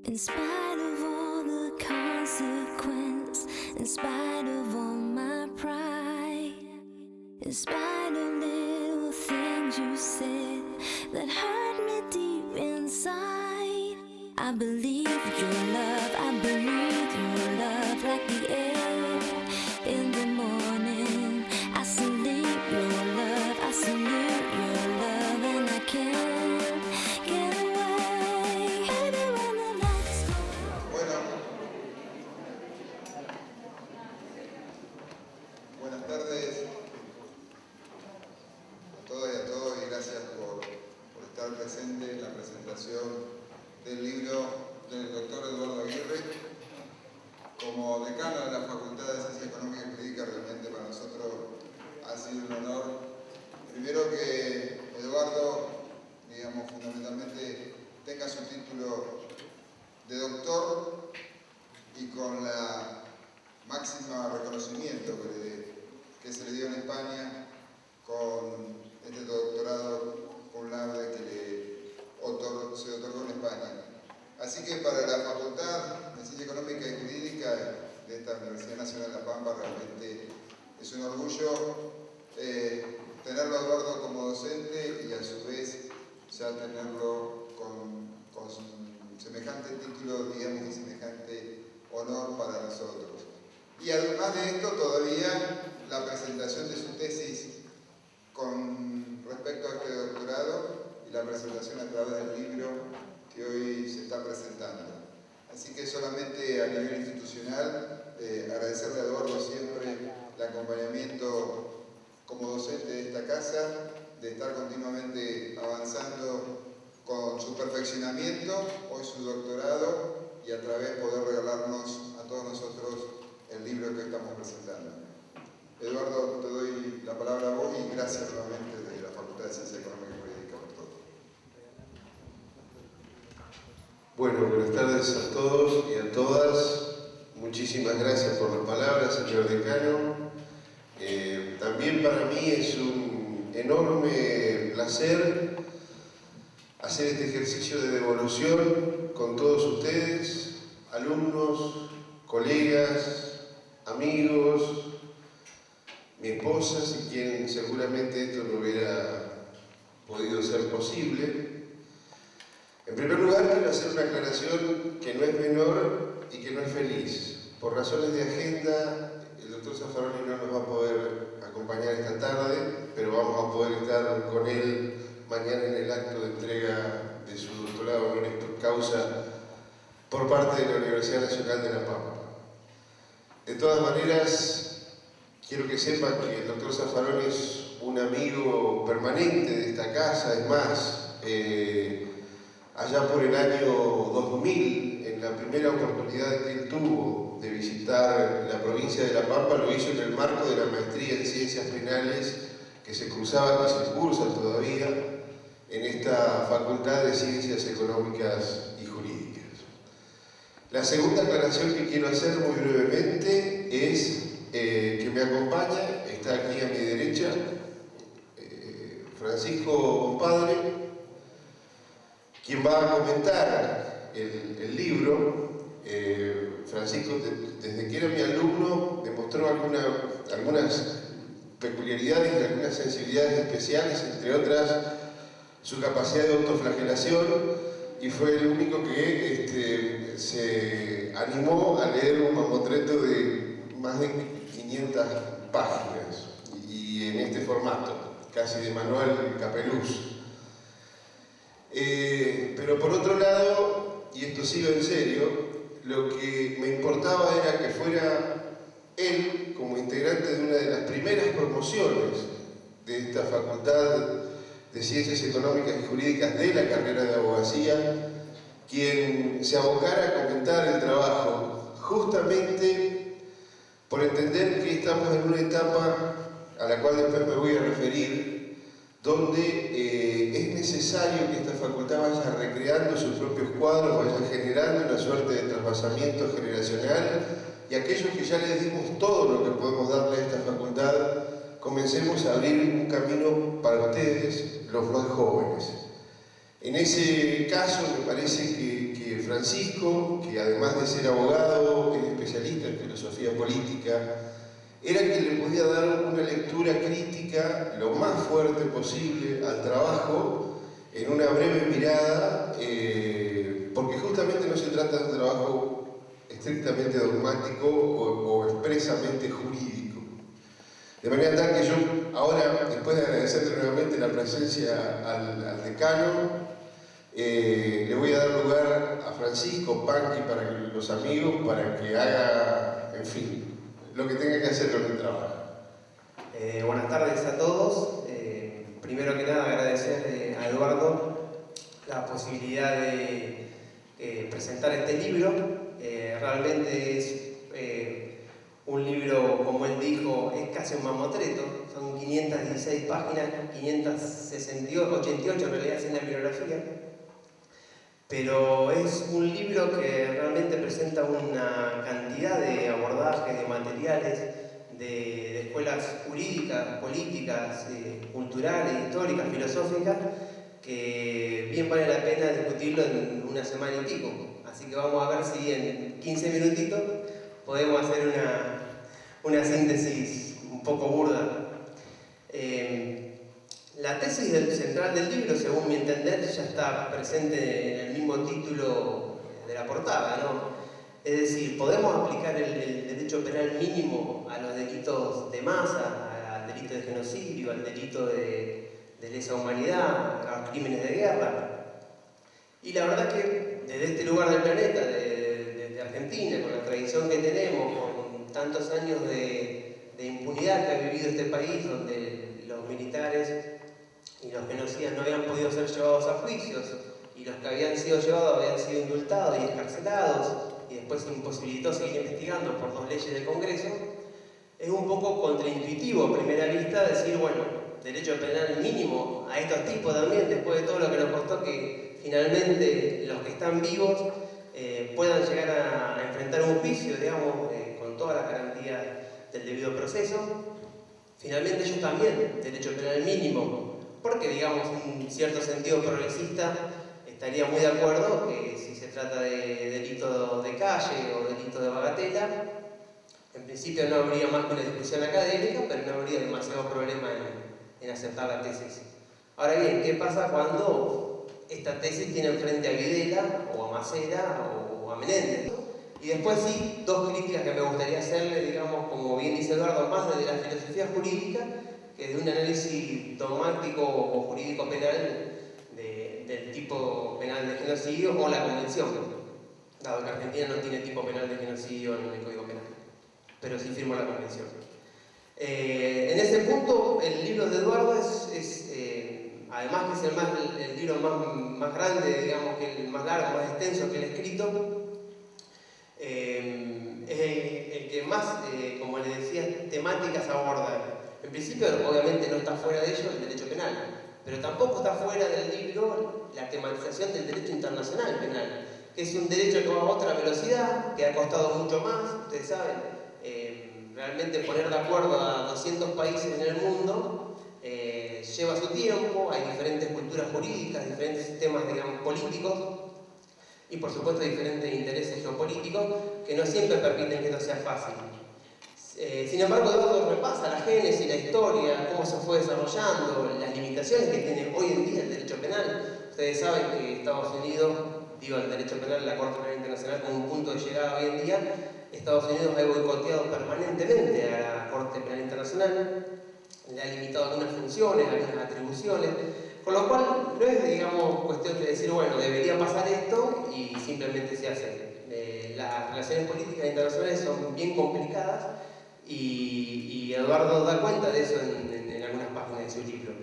In spite of all the consequence, in spite of all my pride, in spite of little things you said that hurt me deep inside, I believe your love, I breathe your love like the air in the morning. I salute your love, I salute your love, and I can't get away. Baby, when the lights go out. Buenas tardes a todas y a todos, y gracias por estar presente en la presentación del libro del doctor Eduardo Aguirre. Como decano de la Facultad de Ciencias Económicas y Jurídicas, realmente para nosotros ha sido un honor. Primero que Eduardo, digamos, fundamentalmente tenga su título de doctor y con la máxima reconocimiento que se le dio en España con este doctorado cum laude que se otorgó en España. Así que para la Facultad de Ciencias Económicas y Jurídicas de esta Universidad Nacional de La Pampa realmente es un orgullo tenerlo a Eduardo como docente y a su vez ya tenerlo con semejante título, digamos, y semejante honor para nosotros. Y además de esto, todavía la presentación de su tesis con respecto a este doctorado y la presentación a través del libro que hoy se está presentando. Así que solamente a nivel institucional, agradecerle a Eduardo siempre el acompañamiento como docente de esta casa, de estar continuamente avanzando con su perfeccionamiento, hoy su doctorado, y a través poder regalarnos a todos nosotros el libro que estamos presentando. Eduardo, te doy la palabra a vos y gracias nuevamente desde la Facultad de Ciencias Económicas y Jurídicas por todo. Bueno, buenas tardes a todos y a todas. Muchísimas gracias por las palabras, señor decano. También para mí es un enorme placer hacer este ejercicio de devolución con todos ustedes, alumnos, colegas, amigos, mi esposa, sin quien seguramente esto no hubiera podido ser posible. En primer lugar, quiero hacer una aclaración que no es menor y que no es feliz. Por razones de agenda, el doctor Zaffaroni no nos va a poder acompañar esta tarde, pero vamos a poder estar con él mañana en el acto de entrega de su doctorado honoris causa por parte de la Universidad Nacional de La Pampa. De todas maneras, quiero que sepan que el doctor Zaffaroni es un amigo permanente de esta casa. Es más, allá por el año 2000, en la primera oportunidad que él tuvo de visitar la provincia de La Pampa, lo hizo en el marco de la maestría en Ciencias Penales que se cursaba y se cursa todavía en esta Facultad de Ciencias Económicas y Jurídicas. La segunda aclaración que quiero hacer muy brevemente es que me acompaña, está aquí a mi derecha, Francisco compadre, quien va a comentar el libro. Francisco, desde que era mi alumno, demostró algunas peculiaridades y algunas sensibilidades especiales, entre otras su capacidad de autoflagelación, y fue el único que se animó a leer un mamotreto de más de 500 páginas, y en este formato, casi de manual Capeluz. Pero por otro lado, y esto sigo en serio, lo que me importaba era que fuera él, como integrante de una de las primeras promociones de esta Facultad de Ciencias Económicas y Jurídicas de la carrera de abogacía, quien se abocara a comentar el trabajo, justamente por entender que estamos en una etapa a la cual después me voy a referir, donde es necesario que esta facultad vaya recreando sus propios cuadros, vaya generando una suerte de trasvasamiento generacional, y aquellos que ya les dimos todo lo que podemos darle a esta facultad, comencemos a abrir un camino para ustedes, los más jóvenes. En ese caso me parece que Francisco, que además de ser abogado, es especialista en filosofía política, era que le podía dar una lectura crítica lo más fuerte posible al trabajo, en una breve mirada, porque justamente no se trata de un trabajo estrictamente dogmático o expresamente jurídico. De manera tal que yo ahora, después de agradecerle nuevamente la presencia al decano, le voy a dar lugar a Francisco Panqui, para que los amigos, para que haga, en fin, lo que tenga que hacer con el trabajo. Buenas tardes a todos. Primero que nada agradecer a Eduardo la posibilidad de presentar este libro. Realmente es un libro, como él dijo, es casi un mamotreto. Son 516 páginas, 588 en realidad sin la bibliografía. Pero es un libro que realmente presenta una cantidad de abordajes, de materiales, de escuelas jurídicas, políticas, culturales, históricas, filosóficas, que bien vale la pena discutirlo en una semana y pico. Así que vamos a ver si en 15 minutitos podemos hacer una síntesis un poco burda. La tesis central del libro, según mi entender, ya está presente en el mismo título de la portada, ¿no? Es decir, podemos aplicar el derecho penal mínimo a los delitos de masa, al delito de genocidio, al delito de lesa humanidad, a los crímenes de guerra. Y la verdad que desde este lugar del planeta, de Argentina, con la tradición que tenemos, con tantos años de impunidad que ha vivido este país, donde los militares y los genocidas no habían podido ser llevados a juicios, y los que habían sido llevados habían sido indultados y escarcelados, y después se imposibilitó seguir investigando por 2 leyes del Congreso, es un poco contraintuitivo a primera vista decir, bueno, derecho penal mínimo a estos tipos también, después de todo lo que nos costó que finalmente los que están vivos puedan llegar a enfrentar un juicio, digamos, con todas las garantías del debido proceso. Finalmente ellos también, derecho penal mínimo, porque, digamos, en cierto sentido progresista estaría muy de acuerdo que si se trata de delito de calle o delito de bagatela, en principio no habría más que una discusión académica, pero no habría demasiado problema en aceptar la tesis. Ahora bien, ¿qué pasa cuando esta tesis tiene enfrente a Videla, o a Macera, o a Menéndez? Y después sí, 2 críticas que me gustaría hacerle, digamos, como bien dice Eduardo, más desde la filosofía jurídica, que de un análisis dogmático o jurídico penal del tipo penal de genocidio o la convención, dado que Argentina no tiene tipo penal de genocidio en el Código Penal, pero sí firmó la convención. En ese punto, el libro de Eduardo es además que es el libro más grande, digamos, que el más largo, más extenso que él ha escrito, es el que más, como le decía, temáticas aborda. En principio, obviamente, no está fuera de ello el derecho penal, pero tampoco está fuera del libro la tematización del derecho internacional penal, que es un derecho que va a otra velocidad, que ha costado mucho más, ustedes saben, realmente poner de acuerdo a 200 países en el mundo lleva su tiempo, hay diferentes culturas jurídicas, diferentes sistemas, digamos, políticos, y por supuesto diferentes intereses geopolíticos que no siempre permiten que esto sea fácil. Sin embargo, Eduardo repasa la génesis, la historia, cómo se fue desarrollando, las limitaciones que tiene hoy en día el derecho penal. Ustedes saben que Estados Unidos, digo, el derecho penal, la Corte Penal Internacional, como un punto de llegada hoy en día, Estados Unidos ha boicoteado permanentemente a la Corte Penal Internacional, le ha limitado algunas funciones, algunas atribuciones, con lo cual no es, digamos, cuestión de decir, bueno, debería pasar esto y simplemente se hace. Las relaciones políticas internacionales son bien complicadas y Eduardo da cuenta de eso en algunas páginas de su libro.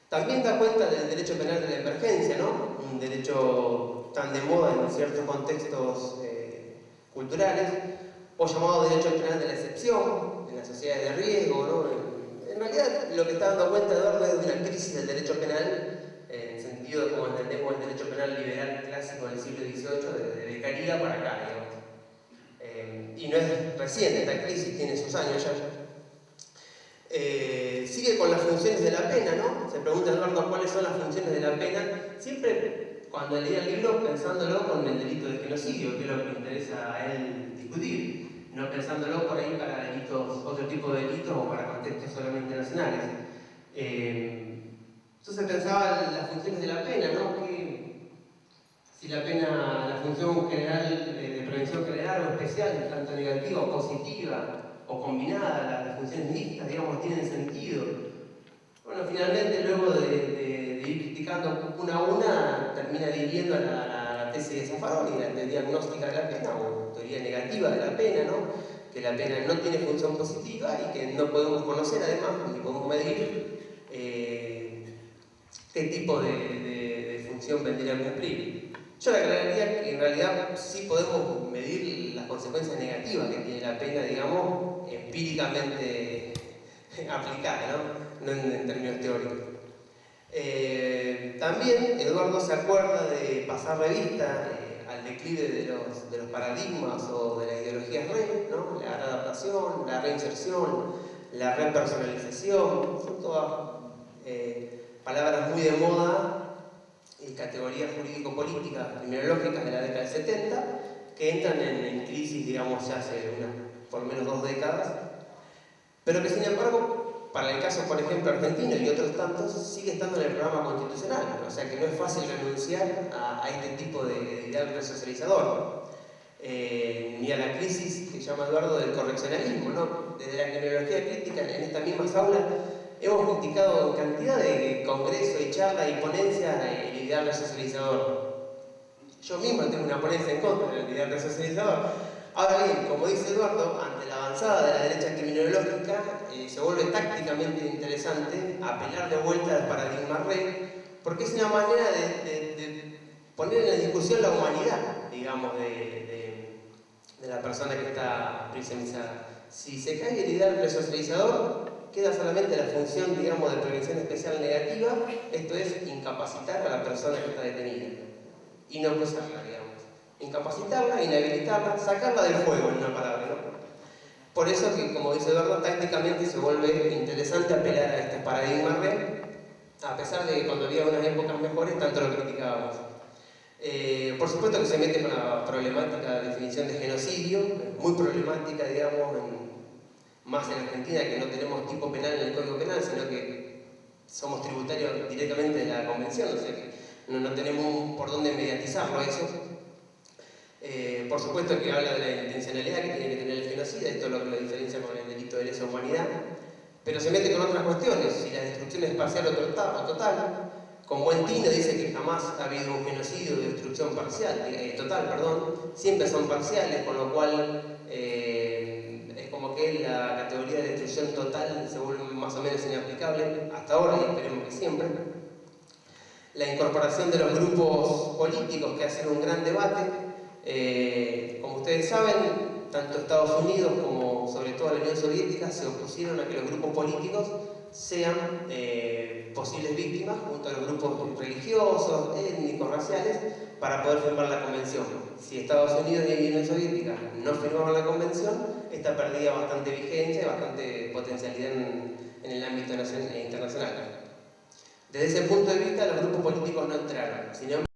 También da cuenta del derecho penal de la emergencia, ¿no? Un derecho tan de moda en ciertos contextos culturales, o llamado derecho penal de la excepción, en las sociedades de riesgo, ¿no? En realidad, lo que está dando cuenta Eduardo es de una crisis del derecho penal, en el sentido de como entendemos el derecho penal liberal clásico del siglo XVIII, de Beccaria para acá, digamos. Y no es reciente, esta crisis tiene sus años ya. Sigue con las funciones de la pena, ¿no? Se pregunta Eduardo cuáles son las funciones de la pena. Siempre cuando leía el libro pensándolo con el delito de genocidio, que es lo que le interesa a él discutir, no pensándolo por ahí para delitos, otro tipo de delitos o para contextos solamente nacionales. Entonces pensaba en las funciones de la pena, ¿no? Que si la pena, la función general, de prevención general o especial, tanto negativa o positiva, o combinada, las funciones mixtas, digamos, tienen sentido. Bueno, finalmente, luego de ir criticando una a una, termina adhiriendo a la tesis de Zaffaroni, la teoría diagnóstica de la pena, o teoría negativa de la pena, ¿no? Que la pena no tiene función positiva y que no podemos conocer, además, ni podemos medir qué tipo de función vendría a cumplir. Yo le aclararía que en realidad sí podemos medir las consecuencias negativas que tiene la pena, digamos, empíricamente aplicada, ¿no? En términos teóricos. También Eduardo se acuerda de pasar revista al declive de los paradigmas o de las ideologías re, ¿no? La readaptación, la reinserción, la repersonalización, son todas palabras muy de moda y categorías jurídico-políticas criminologicas de la década del 70 que entran en crisis, digamos, ya hace por lo menos 2 décadas, pero que sin embargo, para el caso, por ejemplo, argentino y otros tantos, sigue estando en el programa constitucional, o sea que no es fácil renunciar a este tipo de ideal resocializador, ni a la crisis que llama Eduardo del correccionalismo, ¿no? Desde la criminología crítica, en estas mismas aulas, hemos criticado en cantidad de congresos y charlas y ponencias el ideal resocializador. Yo mismo tengo una ponencia en contra del ideal resocializador. Ahora bien, como dice Eduardo, ante la avanzada de la derecha criminológica, se vuelve tácticamente interesante apelar de vuelta al paradigma re, porque es una manera de poner en discusión la humanidad, digamos, de la persona que está prisionizada. Si se cae el ideal resocializador, queda solamente la función, digamos, de prevención especial negativa, esto es incapacitar a la persona que está detenida y no acusarla, digamos. Incapacitarla, inhabilitarla, sacarla del juego, en una palabra, ¿no? Por eso que, como dice Eduardo, tácticamente se vuelve interesante apelar a este paradigma re, a pesar de que cuando había unas épocas mejores, tanto lo criticábamos. Por supuesto que se mete con la problemática de definición de genocidio, muy problemática, digamos, más en Argentina, que no tenemos tipo penal en el Código Penal, sino que somos tributarios directamente de la Convención, o sea que no tenemos por dónde mediatizarlo eso. Por supuesto que habla de la intencionalidad que tiene que tener el genocida, esto es lo que lo diferencia con el delito de lesa humanidad, pero se mete con otras cuestiones, si la destrucción es parcial o total. Con buen tino dice que jamás ha habido un genocidio de destrucción total, siempre son parciales, con lo cual es como que la categoría de destrucción total se vuelve más o menos inaplicable hasta ahora y esperemos que siempre. La incorporación de los grupos políticos que hacen un gran debate, como ustedes saben, tanto Estados Unidos como sobre todo la Unión Soviética se opusieron a que los grupos políticos sean posibles víctimas junto a los grupos religiosos, étnicos, raciales, para poder firmar la convención. Si Estados Unidos y la Unión Soviética no firmaban la convención, esta perdía bastante vigencia y bastante potencialidad en el ámbito internacional. Desde ese punto de vista, los grupos políticos no entraron.